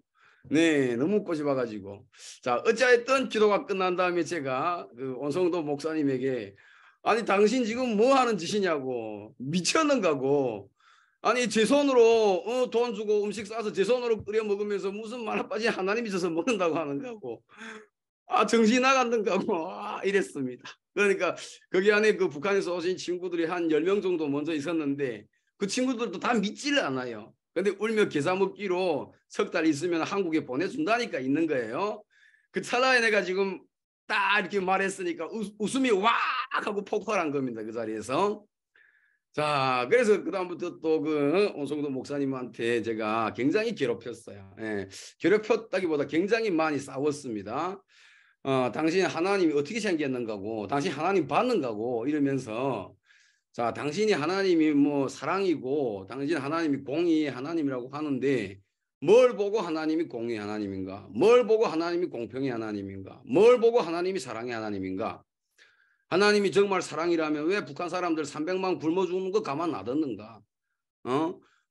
네, 너무 꼬집어가지고. 자, 어찌하였든 기도가 끝난 다음에 제가 그 원성도 목사님에게 아니 당신 지금 뭐 하는 짓이냐고 미쳤는가고 아니 제 손으로 돈 주고 음식 싸서 제 손으로 끓여 먹으면서 무슨 말아빠지 하나님이 줘서 먹는다고 하는 거고 정신 나갔는가고 이랬습니다. 그러니까 거기 안에 그 북한에서 오신 친구들이 한 10명 정도 먼저 있었는데 그 친구들도 다 믿지를 않아요. 근데 울며 겨자 먹기로 석 달 있으면 한국에 보내준다니까 있는 거예요. 그 찰나에 내가 지금 딱 이렇게 말했으니까 웃음이 왁 하고 폭발한 겁니다. 그 자리에서. 자, 그래서 그다음부터 또 그 온성도 목사님한테 제가 굉장히 괴롭혔어요. 예, 괴롭혔다기보다 굉장히 많이 싸웠습니다. 당신 하나님이 어떻게 생겼는가고, 당신 하나님 받는가고 이러면서 자, 당신이 하나님이 뭐 사랑이고, 당신 하나님이 공의의 하나님이라고 하는데 뭘 보고 하나님이 공의의 하나님인가? 뭘 보고 하나님이 공평의 하나님인가? 뭘 보고 하나님이 사랑의 하나님인가? 하나님이 정말 사랑이라면 왜 북한 사람들 300만 굶어 죽는 거 가만 놔뒀는가?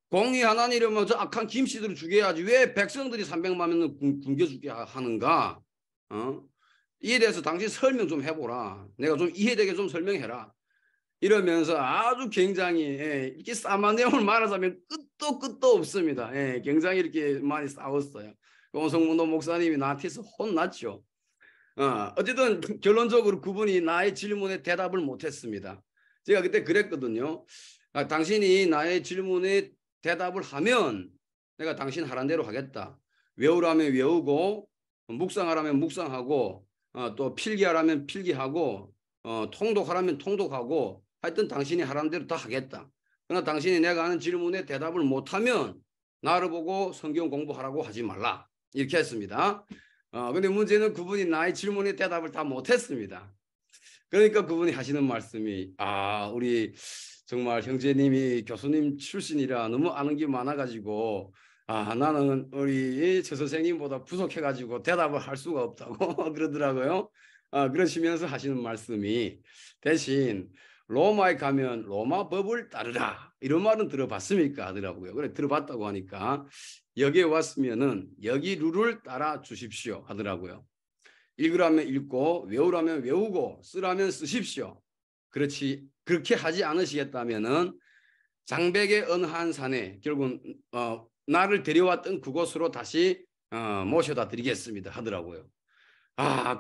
공의 하나님이라면 저 악한 김씨들을 죽여야지 왜 백성들이 300만 명을 굶겨 죽게 하는가? 이에 대해서 당신 설명 좀 해보라. 내가 좀 이해되게 좀 설명해라. 이러면서 아주 굉장히 이렇게 싸만 내용을 말하자면 끝도 없습니다. 굉장히 이렇게 많이 싸웠어요. 원성문도 목사님이 나한테서 혼났죠. 어쨌든 결론적으로 그분이 나의 질문에 대답을 못했습니다. 제가 그때 그랬거든요. 당신이 나의 질문에 대답을 하면 내가 당신 하란 대로 하겠다. 외우라면 외우고 묵상하라면 묵상하고 또 필기하라면 필기하고 통독하라면 통독하고 하여튼 당신이 하라는 대로 다 하겠다. 그러나 당신이 내가 하는 질문에 대답을 못하면 나를 보고 성경 공부하라고 하지 말라. 이렇게 했습니다. 근데 문제는 그분이 나의 질문에 대답을 다 못했습니다. 그러니까 그분이 하시는 말씀이 우리 정말 형제님이 교수님 출신이라 너무 아는 게 많아가지고 나는 우리 저 선생님보다 부족해가지고 대답을 할 수가 없다고 그러더라고요. 그러시면서 하시는 말씀이 대신 로마에 가면 로마 법을 따르라 이런 말은 들어봤습니까 하더라고요. 그래 들어봤다고 하니까 여기에 왔으면은 여기 룰을 따라 주십시오 하더라고요. 읽으라면 읽고 외우라면 외우고 쓰라면 쓰십시오. 그렇게 하지 않으시겠다면은 장백의 어느 한 산에 결국은 나를 데려왔던 그곳으로 다시 모셔다 드리겠습니다 하더라고요.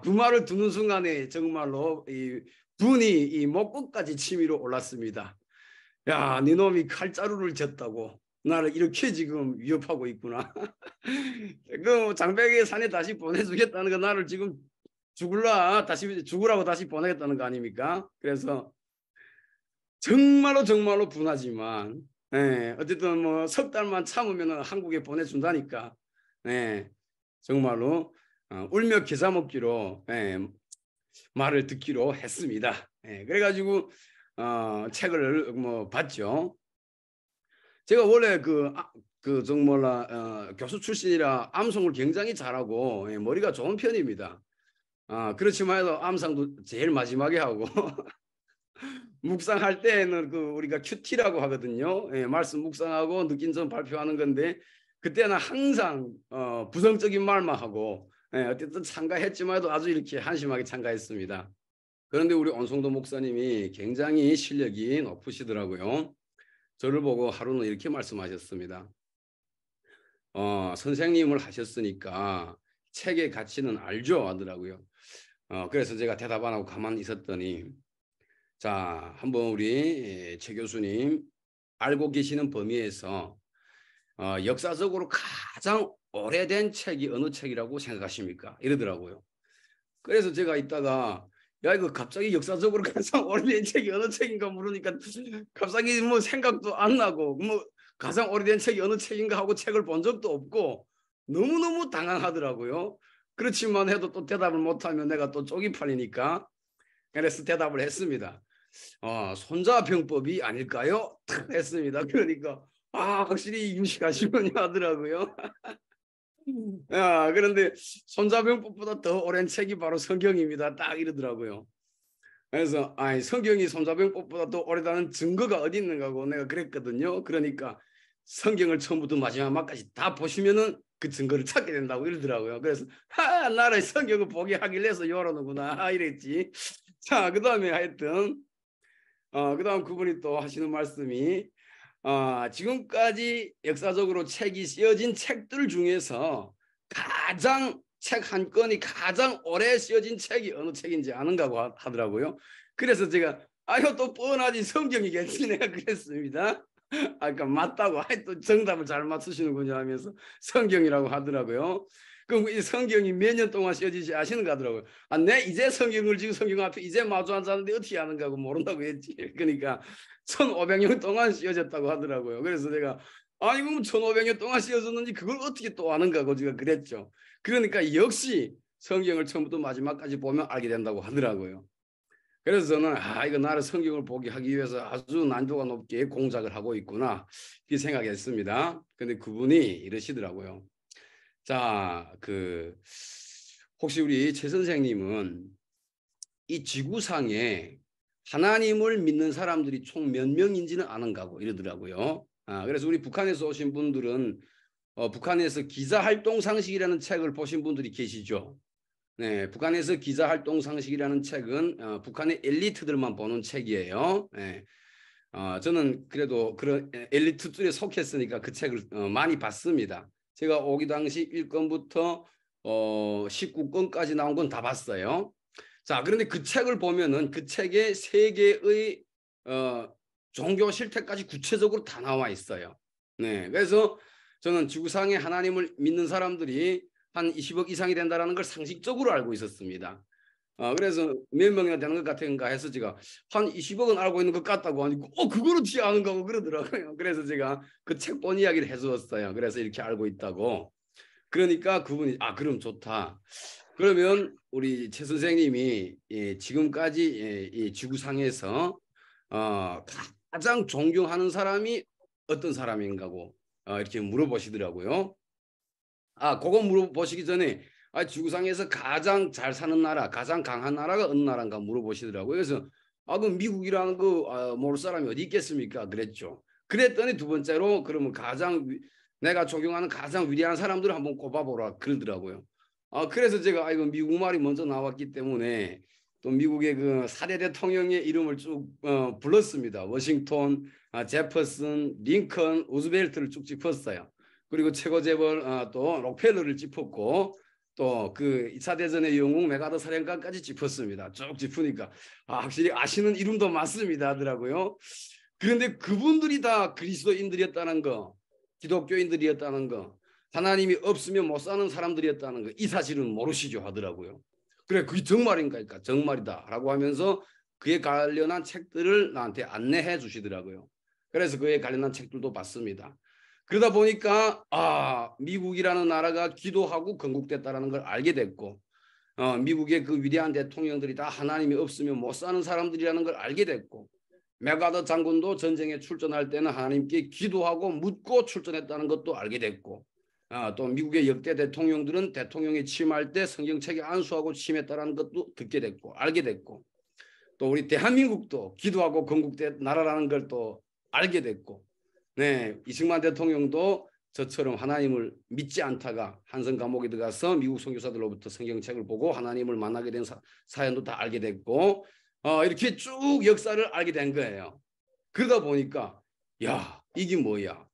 그 말을 듣는 순간에 정말로 이 분이 이 목끝까지 치밀어 올랐습니다. 야, 네 놈이 칼자루를 졌다고 나를 이렇게 지금 위협하고 있구나. 그 장백의 산에 다시 보내주겠다는 거 나를 지금 다시 죽으라고 다시 보내겠다는 거 아닙니까? 그래서 정말로 정말로 분하지만 어쨌든 뭐 석 달만 참으면 한국에 보내준다니까 정말로 울며 겨자 먹기로 말을 듣기로 했습니다. 그래가지고 책을 뭐 봤죠. 제가 원래 그 정말 교수 출신이라 암송을 굉장히 잘하고 머리가 좋은 편입니다. 그렇지만 해도 암상도 제일 마지막에 하고 묵상할 때는 그 우리가 큐티라고 하거든요. 말씀 묵상하고 느낀 점 발표하는 건데 그때는 항상 부정적인 말만 하고 어쨌든 참가했지만 해도 아주 이렇게 한심하게 참가했습니다. 그런데 우리 온성도 목사님이 굉장히 실력이 높으시더라고요. 저를 보고 하루는 이렇게 말씀하셨습니다. 선생님을 하셨으니까 책의 가치는 알죠 하더라고요. 그래서 제가 대답 안 하고 가만히 있었더니 자, 한번 우리 최 교수님 알고 계시는 범위에서 역사적으로 가장 오래된 책이 어느 책이라고 생각하십니까? 이러더라고요. 그래서 제가 이따가 야 이거 갑자기 역사적으로 가장 오래된 책이 어느 책인가 물으니까 갑자기 뭐 생각도 안 나고 뭐 가장 오래된 책이 어느 책인가 하고 책을 본 적도 없고 너무너무 당황하더라고요. 그렇지만 해도 또 대답을 못하면 내가 또 쪽이 팔리니까 그래서 대답을 했습니다. 손자병법이 아닐까요? 했습니다. 그러니까 확실히 유식하시군요 하더라고요. 그런데 손자병법보다 더 오랜 책이 바로 성경입니다. 딱 이러더라고요. 그래서 성경이 손자병법보다 더 오래다는 증거가 어디 있는가고 내가 그랬거든요. 그러니까 성경을 처음부터 마지막까지 다 보시면은 그 증거를 찾게 된다고 이러더라고요. 그래서 나를 성경을 보게 하길 해서 요러는구나 이랬지. 자, 그다음에 하여튼 그다음 그분이 또 하시는 말씀이 지금까지 역사적으로 책이 쓰여진 책들 중에서 가장 책 한 건이 가장 오래 쓰여진 책이 어느 책인지 아는가고 하더라고요. 그래서 제가 이거 또 뻔하지 성경이겠지 내가 그랬습니다. 아까 맞다고 또 정답을 잘 맞추시는군요 하면서 성경이라고 하더라고요. 그럼 이 성경이 몇 년 동안 쓰여지지 아시는가 하더라고요. 내 이제 성경을 지금 성경 앞에 이제 마주 앉았는데 어떻게 아는가 하고 모른다고 했지. 그러니까 1500년 동안 쓰여졌다고 하더라고요. 그래서 제가 이거 1500년 동안 쓰여졌는지 그걸 어떻게 또 아는가 하고 제가 그랬죠. 그러니까 역시 성경을 처음부터 마지막까지 보면 알게 된다고 하더라고요. 그래서 저는 이거 나를 성경을 보게 하기 위해서 아주 난도가 높게 공작을 하고 있구나 이렇게 생각했습니다. 근데 그분이 이러시더라고요. 자, 혹시 우리 최 선생님은 이 지구상에 하나님을 믿는 사람들이 총 몇 명인지는 아는가고 이러더라고요. 그래서 우리 북한에서 오신 분들은 북한에서 기자활동 상식이라는 책을 보신 분들이 계시죠. 네, 북한에서 기자활동 상식이라는 책은 북한의 엘리트들만 보는 책이에요. 네, 저는 그래도 그런 엘리트 줄에 속했으니까 그 책을 많이 봤습니다. 제가 오기 당시 1권부터 19권까지 나온 건 다 봤어요. 자, 그런데 그 책을 보면은 그 책에 세계의 종교 실태까지 구체적으로 다 나와 있어요. 네, 그래서 저는 지구상에 하나님을 믿는 사람들이 한 20억 이상이 된다는 걸 상식적으로 알고 있었습니다. 그래서 몇 명이나 되는 것 같은가 해서 제가 한 20억은 알고 있는 것 같다고 하니까 그거를 지 아는가 하고 그러더라고요. 그래서 제가 그 책 본 이야기를 해주었어요. 그래서 이렇게 알고 있다고. 그러니까 그분이 그럼 좋다. 그러면 우리 최 선생님이 지금까지 이 지구상에서 가장 존경하는 사람이 어떤 사람인가고 이렇게 물어보시더라고요. 그거 물어보시기 전에 지구상에서 가장 잘 사는 나라, 가장 강한 나라가 어느 나라인가 물어보시더라고요. 그래서 그럼 미국이라는 거 모를 사람이 어디 있겠습니까? 그랬죠. 그랬더니 두 번째로 그러면 내가 존경하는 가장 위대한 사람들을 한번 꼽아보라 그러더라고요. 그래서 제가 이거 미국 말이 먼저 나왔기 때문에 또 미국의 그 4대 대통령의 이름을 쭉 불렀습니다. 워싱턴, 제퍼슨, 링컨, 우즈벨트를 쭉 짚었어요. 그리고 최고 재벌 또 록펠러를 짚었고 또 그 2차 대전의 영웅 메가더 사령관까지 짚었습니다. 쭉 짚으니까 확실히 아시는 이름도 맞습니다 하더라고요. 그런데 그분들이 다 그리스도인들이었다는 거, 기독교인들이었다는 거, 하나님이 없으면 못 사는 사람들이었다는 거, 이 사실은 모르시죠 하더라고요. 그래, 그게 정말인가? 그러니까 정말이다라고 하면서 그에 관련한 책들을 나한테 안내해 주시더라고요. 그래서 그에 관련한 책들도 봤습니다. 그러다 보니까 미국이라는 나라가 기도하고 건국됐다는 걸 알게 됐고 미국의 그 위대한 대통령들이 다 하나님이 없으면 못 사는 사람들이라는 걸 알게 됐고 메가더 장군도 전쟁에 출전할 때는 하나님께 기도하고 묻고 출전했다는 것도 알게 됐고 또 미국의 역대 대통령들은 대통령이 취임할 때 성경책에 안수하고 취임했다는 것도 듣게 됐고 알게 됐고 또 우리 대한민국도 기도하고 건국된 나라라는 걸 또 알게 됐고 네, 이승만 대통령도 저처럼 하나님을 믿지 않다가 한성 감옥에 들어가서 미국 선교사들로부터 성경책을 보고 하나님을 만나게 된 사연도 다 알게 됐고 이렇게 쭉 역사를 알게 된 거예요. 그러다 보니까 야 이게 뭐야.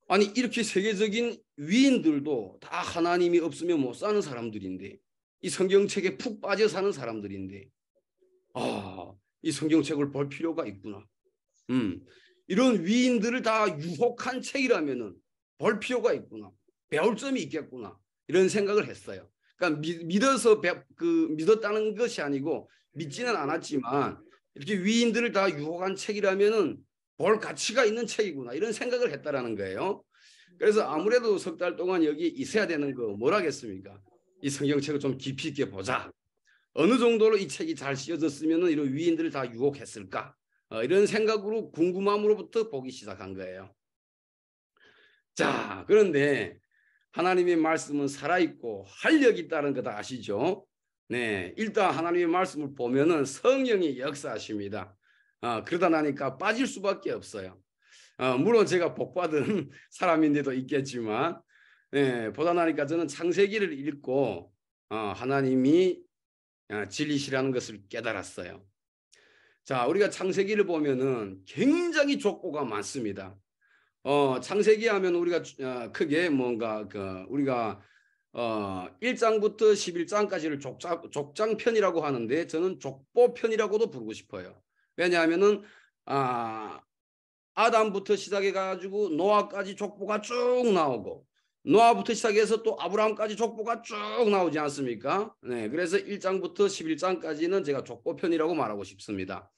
아니 이렇게 세계적인 위인들도 다 하나님이 없으면 못 사는 사람들인데 이 성경책에 푹 빠져 사는 사람들인데 이 성경책을 볼 필요가 있구나. 이런 위인들을 다 유혹한 책이라면은 볼 필요가 있구나. 배울 점이 있겠구나. 이런 생각을 했어요. 그러니까 믿어서 믿었다는 것이 아니고 믿지는 않았지만 이렇게 위인들을 다 유혹한 책이라면은 볼 가치가 있는 책이구나. 이런 생각을 했다라는 거예요. 그래서 아무래도 석 달 동안 여기 있어야 되는 거 뭐라겠습니까? 이 성경책을 좀 깊이 있게 보자. 어느 정도로 이 책이 잘 씌어졌으면은 이런 위인들을 다 유혹했을까? 이런 생각으로 궁금함으로부터 보기 시작한 거예요. 자, 그런데 하나님의 말씀은 살아있고 활력이 있다는 거 다 아시죠? 네, 일단 하나님의 말씀을 보면은 성령이 역사하십니다. 그러다 나니까 빠질 수밖에 없어요. 물론 제가 복받은 사람인데도 있겠지만, 네, 보다 나니까 저는 창세기를 읽고 하나님이 진리시라는 것을 깨달았어요. 자, 우리가 창세기를 보면은 굉장히 족보가 많습니다. 창세기 하면 우리가 크게 뭔가 우리가 1장부터 11장까지를 족장편이라고 하는데 저는 족보편이라고도 부르고 싶어요. 왜냐하면은 아담부터 시작해 가지고 노아까지 족보가 쭉 나오고 노아부터 시작해서 또 아브라함까지 족보가 쭉 나오지 않습니까? 네, 그래서 1장부터 11장까지는 제가 족보편이라고 말하고 싶습니다.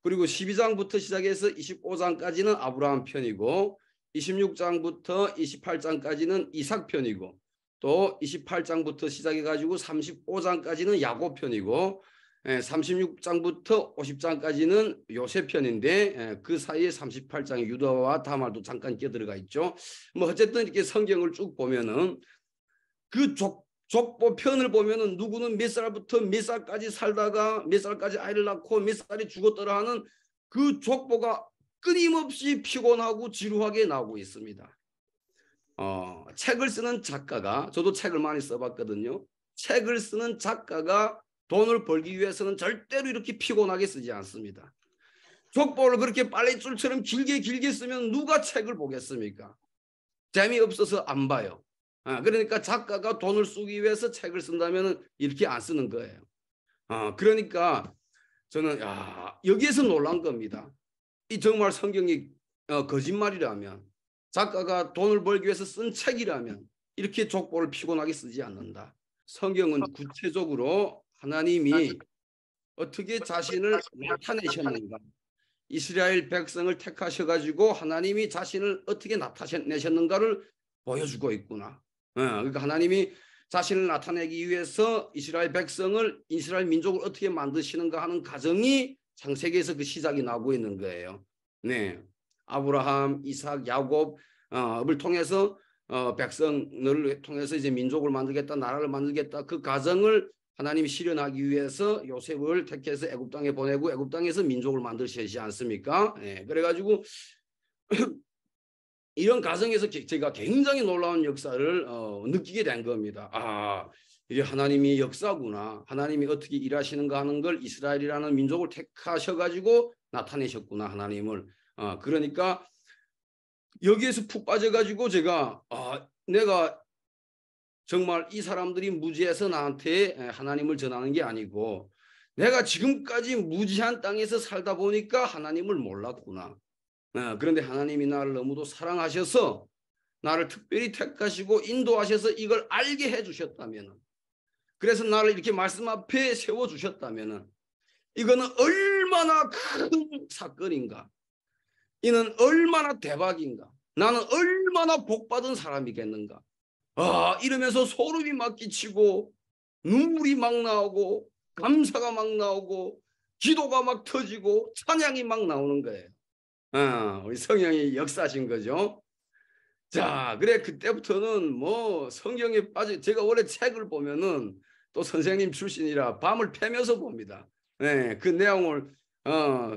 그리고 12장부터 시작해서 25장까지는 아브라함 편이고 26장부터 28장까지는 이삭 편이고 또 28장부터 시작해 가지고 35장까지는 야곱 편이고 36장부터 50장까지는 요셉 편인데 그 사이에 38장에 유다와 다말도 잠깐 끼어들어가 있죠. 뭐 어쨌든 이렇게 성경을 쭉 보면은 그 족보 편을 보면은 누구는 몇 살부터 몇 살까지 살다가 몇 살까지 아이를 낳고 몇 살이 죽었더라 하는 그 족보가 끊임없이 피곤하고 지루하게 나오고 있습니다. 책을 쓰는 작가가 저도 책을 많이 써봤거든요. 책을 쓰는 작가가 돈을 벌기 위해서는 절대로 이렇게 피곤하게 쓰지 않습니다. 족보를 그렇게 빨래줄처럼 길게 쓰면 누가 책을 보겠습니까? 재미없어서 안 봐요. 그러니까 작가가 돈을 쓰기 위해서 책을 쓴다면 이렇게 안 쓰는 거예요. 그러니까 저는 여기에서 놀란 겁니다. 이 정말 성경이 거짓말이라면 작가가 돈을 벌기 위해서 쓴 책이라면 이렇게 족보를 피곤하게 쓰지 않는다. 성경은 구체적으로 하나님이 어떻게 자신을 나타내셨는가. 이스라엘 백성을 택하셔가지고 하나님이 자신을 어떻게 나타내셨는가를 보여주고 있구나. 그러니까 하나님이 자신을 나타내기 위해서 이스라엘 백성을 이스라엘 민족을 어떻게 만드시는가 하는 과정이 창세기에서 그 시작이 나오고 있는 거예요. 네, 아브라함, 이삭, 야곱을 통해서 백성을 통해서 이제 민족을 만들겠다, 나라를 만들겠다 그 과정을 하나님이 실현하기 위해서 요셉을 택해서 애굽 땅에 보내고 애굽 땅에서 민족을 만드시지 않습니까? 네, 그래가지고 이런 과정에서 제가 굉장히 놀라운 역사를 느끼게 된 겁니다. 이게 하나님이 역사구나. 하나님이 어떻게 일하시는가 하는 걸 이스라엘이라는 민족을 택하셔가지고 나타내셨구나 하나님을. 그러니까 여기에서 푹 빠져가지고 제가 내가 정말 이 사람들이 무지해서 나한테 하나님을 전하는 게 아니고 내가 지금까지 무지한 땅에서 살다 보니까 하나님을 몰랐구나. 그런데 하나님이 나를 너무도 사랑하셔서 나를 특별히 택하시고 인도하셔서 이걸 알게 해주셨다면 그래서 나를 이렇게 말씀 앞에 세워주셨다면 이거는 얼마나 큰 사건인가. 이는 얼마나 대박인가. 나는 얼마나 복받은 사람이겠는가. 이러면서 소름이 막 끼치고 눈물이 막 나오고 감사가 막 나오고 기도가 막 터지고 찬양이 막 나오는 거예요. 우리 성령이 역사하신 거죠. 자, 그래 그때부터는 뭐 성경에 빠져 제가 원래 책을 보면은 또 선생님 출신이라 밤을 패면서 봅니다. 네, 그 내용을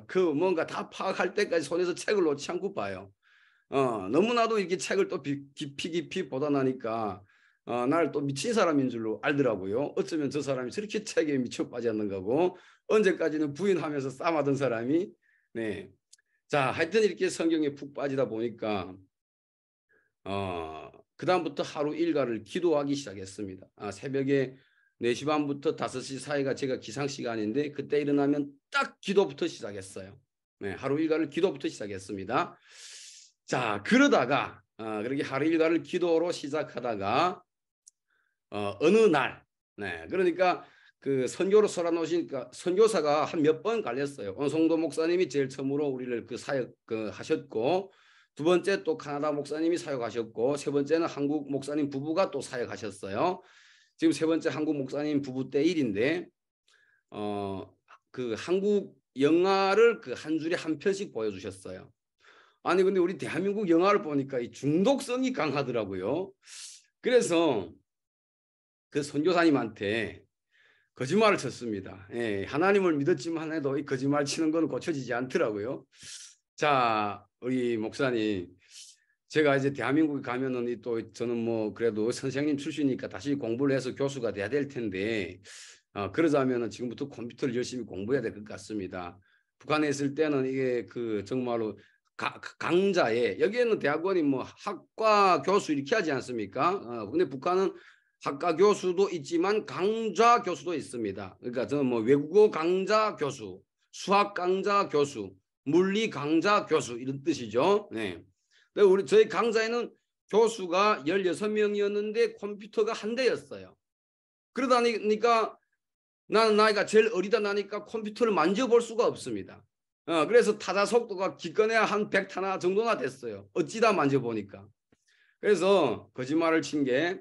그 뭔가 다 파악할 때까지 손에서 책을 놓지 않고 봐요. 너무나도 이렇게 책을 또 깊이 보다 나니까 나를 또 미친 사람인 줄로 알더라고요. 어쩌면 저 사람이 저렇게 책에 미쳐 빠졌는가고 언제까지는 부인하면서 싸마던 사람이. 네, 자 하여튼 이렇게 성경에 푹 빠지다 보니까 그다음부터 하루 일과를 기도하기 시작했습니다. 새벽에 4시 반부터 5시 사이가 제가 기상 시간인데 그때 일어나면 딱 기도부터 시작했어요. 네, 하루 일과를 기도부터 시작했습니다. 자, 그러다가 그렇게 하루 일과를 기도로 시작하다가 어느 날, 네, 그러니까 그 선교로 설아놓으시니까 선교사가 한 몇 번 갈렸어요. 원송도 목사님이 제일 처음으로 우리를 그 사역 하셨고, 두 번째 또 카나다 목사님이 사역하셨고, 세 번째는 한국 목사님 부부가 또 사역하셨어요. 지금 세 번째 한국 목사님 부부 때 일인데, 그 한국 영화를 그 한 줄에 한 편씩 보여주셨어요. 아니 근데 우리 대한민국 영화를 보니까 이 중독성이 강하더라고요. 그래서 그 선교사님한테 거짓말을 쳤습니다. 예, 하나님을 믿었지만 해도 이 거짓말 치는 건 고쳐지지 않더라고요. 자, 우리 목사님, 제가 이제 대한민국에 가면은 또 저는 뭐 그래도 선생님 출신이니까 다시 공부를 해서 교수가 돼야 될 텐데, 그러자면은 지금부터 컴퓨터를 열심히 공부해야 될 것 같습니다. 북한에 있을 때는 이게 그 정말로 강자에 여기에는 대학원이 뭐 학과 교수 이렇게 하지 않습니까? 근데 북한은 학과 교수도 있지만 강좌 교수도 있습니다. 그러니까 저는 뭐 외국어 강좌 교수, 수학 강좌 교수, 물리 강좌 교수 이런 뜻이죠. 네. 저희 강좌에는 교수가 16명이었는데 컴퓨터가 한 대였어요. 그러다 보니까 나는 나이가 제일 어리다 나니까 컴퓨터를 만져볼 수가 없습니다. 그래서 타자 속도가 기껏해야 한 100타나 정도나 됐어요. 어찌다 만져보니까. 그래서 거짓말을 친 게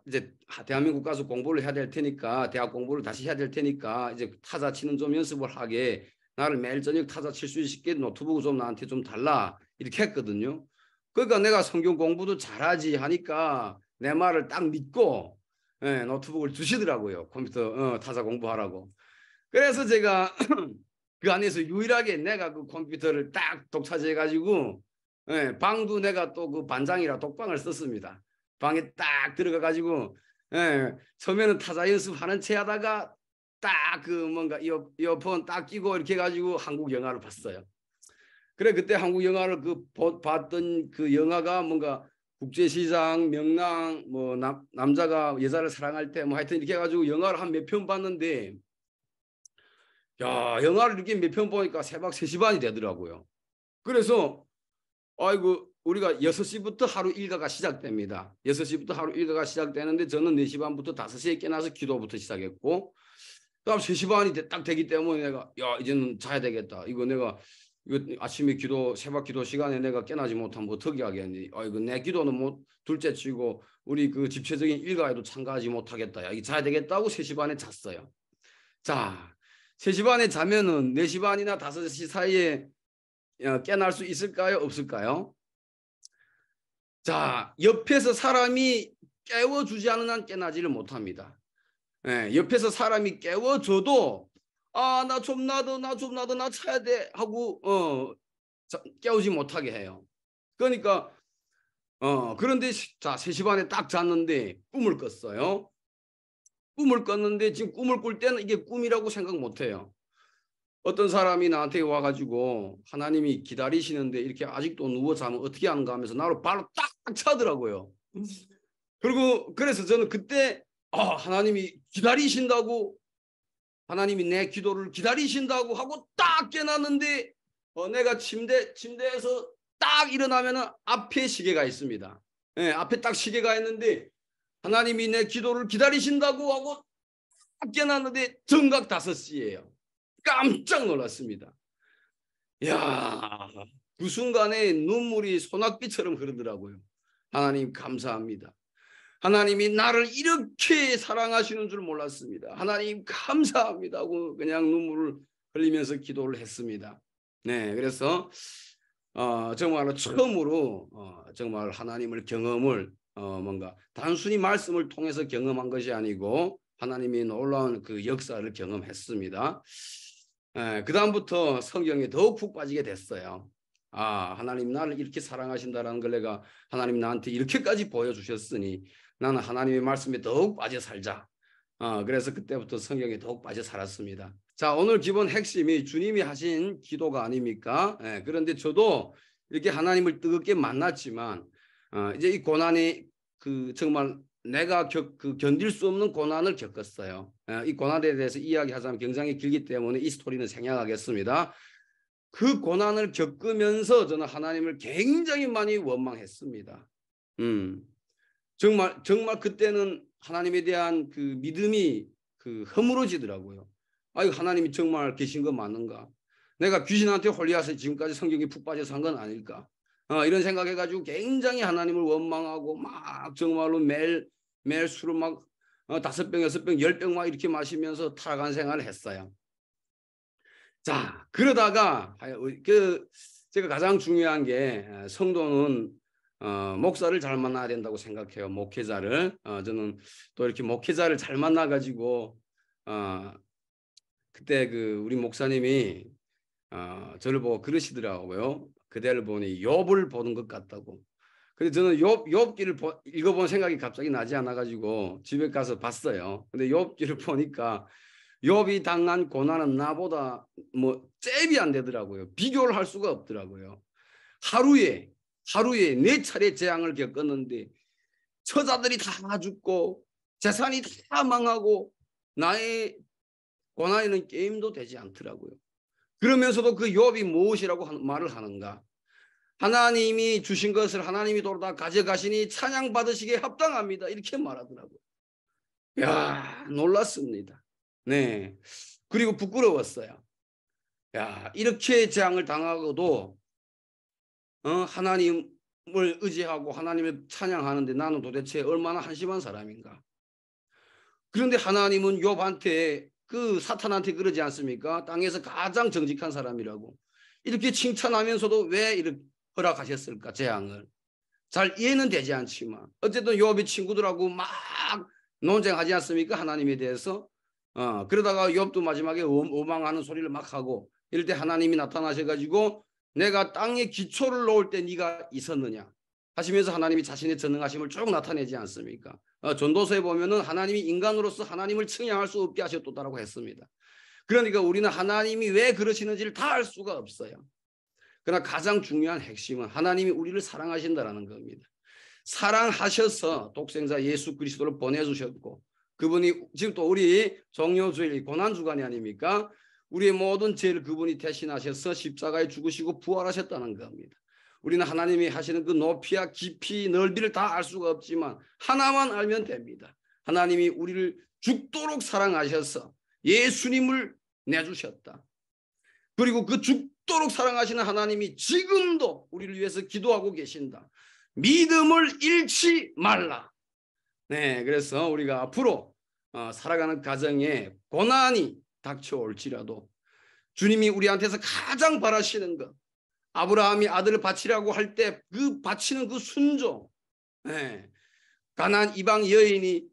이제 대한민국 가서 공부를 해야 될 테니까 대학 공부를 다시 해야 될 테니까 이제 타자 치는 좀 연습을 하게 나를 매일 저녁 타자 칠 수 있게 노트북 좀 나한테 좀 달라 이렇게 했거든요. 그러니까 내가 성경 공부도 잘하지 하니까 내 말을 딱 믿고 노트북을 주시더라고요. 컴퓨터 타자 공부하라고. 그래서 제가 그 안에서 유일하게 내가 그 컴퓨터를 딱 독차지해 가지고 방도 내가 또 그 반장이라 독방을 썼습니다. 방에 딱 들어가 가지고 처음에는 타자 연습하는 채 하다가 딱 그 뭔가 이어폰 딱 끼고 이렇게 해가지고 한국 영화를 봤어요. 그래 그때 한국 영화를 봤던 그 영화가 뭔가 국제시장, 명랑, 뭐 남자가 여자를 사랑할 때 뭐 하여튼 이렇게 해가지고 영화를 한 몇 편 봤는데 야 영화를 이렇게 몇 편 보니까 새벽 3시 반이 되더라고요. 그래서 아이고 우리가 6시부터 하루 일과가 시작됩니다. 6시부터 하루 일과가 시작되는데 저는 4시 반부터 5시에 깨나서 기도부터 시작했고 그다음 3시 반이 딱 되기 때문에 내가 야 이제는 자야 되겠다. 이거 아침에 새벽 기도 시간에 내가 깨나지 못하면 어떻게 하겠니? 이거 내 기도는 못 둘째치고 우리 그 집체적인 일과에도 참가하지 못하겠다. 야, 이거 자야 되겠다고 3시 반에 잤어요. 자, 3시 반에 자면은 4시 반이나 5시 사이에 깨날 수 있을까요? 없을까요? 자, 옆에서 사람이 깨워주지 않은 한 깨나지를 못합니다. 옆에서 사람이 깨워줘도 나 좀 놔둬 나 자야 돼 하고 깨우지 못하게 해요. 그러니까 그런데 자 3시 반에 딱 잤는데 꿈을 꿨어요. 꿈을 꿨는데 지금 꿈을 꿀 때는 이게 꿈이라고 생각 못해요. 어떤 사람이 나한테 와가지고 하나님이 기다리시는데 이렇게 아직도 누워 자면 어떻게 하는가 하면서 나를 발로 딱 차더라고요. 그리고 그래서 저는 그때 하나님이 기다리신다고 하나님이 내 기도를 기다리신다고 하고 딱 깨놨는데 내가 침대에서 딱 일어나면은 앞에 시계가 있습니다. 앞에 딱 시계가 있는데 하나님이 내 기도를 기다리신다고 하고 딱 깨놨는데 정각 5시예요. 깜짝 놀랐습니다. 야, 그 순간에 눈물이 소낙비처럼 흐르더라고요. 하나님 감사합니다. 하나님이 나를 이렇게 사랑하시는 줄 몰랐습니다. 하나님 감사합니다 하고 그냥 눈물을 흘리면서 기도를 했습니다. 네, 그래서 정말로 처음으로 정말 하나님을 경험을 뭔가 단순히 말씀을 통해서 경험한 것이 아니고 하나님이 놀라운 그 역사를 경험했습니다. 그 다음부터 성경에 더욱 푹 빠지게 됐어요. 하나님 나를 이렇게 사랑하신다라는 걸 내가 하나님 나한테 이렇게까지 보여주셨으니 나는 하나님의 말씀에 더욱 빠져 살자. 그래서 그때부터 성경에 더욱 빠져 살았습니다. 자, 오늘 기본 핵심이 주님이 하신 기도가 아닙니까? 그런데 저도 이렇게 하나님을 뜨겁게 만났지만 이제 이 고난이 그 정말 내가 견딜 수 없는 고난을 겪었어요. 이 고난에 대해서 이야기하자면 굉장히 길기 때문에 이 스토리는 생략하겠습니다. 그 고난을 겪으면서 저는 하나님을 굉장히 많이 원망했습니다. 정말 그때는 하나님에 대한 그 믿음이 허물어지더라고요. 아이고, 하나님이 정말 계신 거 맞는가? 내가 귀신한테 홀려서 지금까지 성경에 푹 빠져서 한 건 아닐까? 이런 생각해가지고 굉장히 하나님을 원망하고 막 정말로 매일 술을 막 5병, 6병, 10병 막 이렇게 마시면서 타락한 생활을 했어요. 자, 그러다가 제가 가장 중요한 게 성도는 목사를 잘 만나야 된다고 생각해요. 목회자를. 저는 또 이렇게 목회자를 잘 만나가지고 그때 우리 목사님이 저를 보고 그러시더라고요. 그대를 보니 욥을 보는 것 같다고. 근데 저는 욥기를 읽어본 생각이 갑자기 나지 않아가지고 집에 가서 봤어요. 근데 욥기를 보니까 욥이 당한 고난은 나보다 뭐 잽이 안 되더라고요. 비교를 할 수가 없더라고요. 하루에 4차례 재앙을 겪었는데 처자들이 다 죽고 재산이 다 망하고 나의 고난에는 게임도 되지 않더라고요. 그러면서도 그 욥이 무엇이라고 말을 하는가? 하나님이 주신 것을 하나님이 돌다 가져가시니 찬양 받으시기에 합당합니다. 이렇게 말하더라고요. 야, 놀랐습니다. 네. 그리고 부끄러웠어요. 야, 이렇게 재앙을 당하고도 하나님을 의지하고 하나님을 찬양하는데 나는 도대체 얼마나 한심한 사람인가? 그런데 하나님은 욥한테 사탄한테 그러지 않습니까? 땅에서 가장 정직한 사람이라고. 이렇게 칭찬하면서도 왜 이렇게 허락하셨을까? 재앙을. 잘 이해는 되지 않지만 어쨌든 욥의 친구들하고 막 논쟁하지 않습니까? 하나님에 대해서. 그러다가 욥도 마지막에 오망하는 소리를 막 하고 이럴 때 하나님이 나타나셔가지고 내가 땅에 기초를 놓을 때 네가 있었느냐 하시면서 하나님이 자신의 전능하심을 쭉 나타내지 않습니까? 전도서에 보면은 하나님이 인간으로서 하나님을 측량할 수 없게 하셨다라고 했습니다. 그러니까 우리는 하나님이 왜 그러시는지를 다 알 수가 없어요. 그러나 가장 중요한 핵심은 하나님이 우리를 사랑하신다라는 겁니다. 사랑하셔서 독생자 예수 그리스도를 보내주셨고 그분이 지금 또 우리 종료주일 고난주간이 아닙니까? 우리의 모든 죄를 그분이 대신하셔서 십자가에 죽으시고 부활하셨다는 겁니다. 우리는 하나님이 하시는 그 높이와 깊이 넓이를 다 알 수가 없지만 하나만 알면 됩니다. 하나님이 우리를 죽도록 사랑하셔서 예수님을 내주셨다. 그리고 그 죽도록 사랑하시는 하나님이 지금도 우리를 위해서 기도하고 계신다. 믿음을 잃지 말라. 네, 그래서 우리가 앞으로 살아가는 가정에 고난이 닥쳐올지라도 주님이 우리한테서 가장 바라시는 것, 아브라함이 아들을 바치라고 할 때 그 바치는 그 순종, 네. 가나안 이방 여인이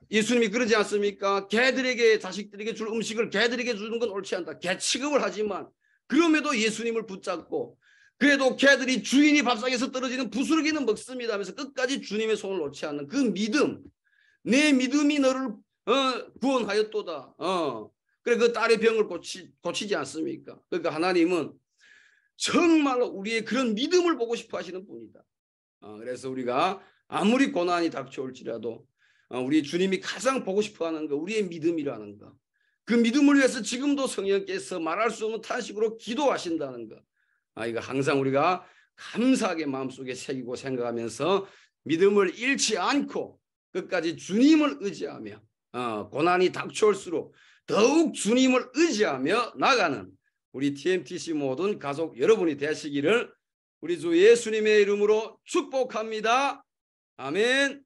예수님이 그러지 않습니까? 개들에게 자식들에게 줄 음식을 개들에게 주는 건 옳지 않다. 개 취급을 하지만 그럼에도 예수님을 붙잡고 그래도 개들이 주인이 밥상에서 떨어지는 부스러기는 먹습니다 하면서 끝까지 주님의 손을 놓지 않는 그 믿음, 내 믿음이 너를 구원하였도다. 그래 그 딸의 병을 고치지 않습니까? 그러니까 하나님은 정말로 우리의 그런 믿음을 보고 싶어 하시는 분이다. 그래서 우리가 아무리 고난이 닥쳐올지라도 우리 주님이 가장 보고 싶어 하는 거 우리의 믿음이라는 거. 그 믿음을 위해서 지금도 성령께서 말할 수 없는 탄식으로 기도하신다는 거. 이거 항상 우리가 감사하게 마음속에 새기고 생각하면서 믿음을 잃지 않고 끝까지 주님을 의지하며 고난이 닥쳐올수록 더욱 주님을 의지하며 나가는 우리 TMTC 모든 가족 여러분이 되시기를 우리 주 예수님의 이름으로 축복합니다. 아멘.